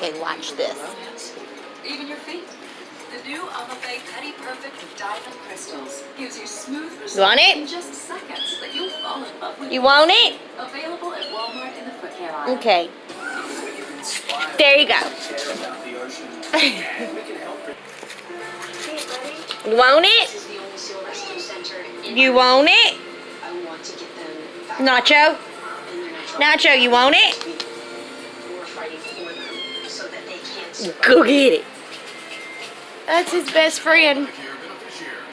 Okay, watch this. Even your feet. The new Almafay Putty Perfect with diamond crystals gives you smooth results want it? in just seconds that you'll fall in love with. You want it? Available at Walmart in the foot care aisle. Okay. There you go. You want it? You want it? Nacho? Nacho, you want it? Go get it. That's his best friend.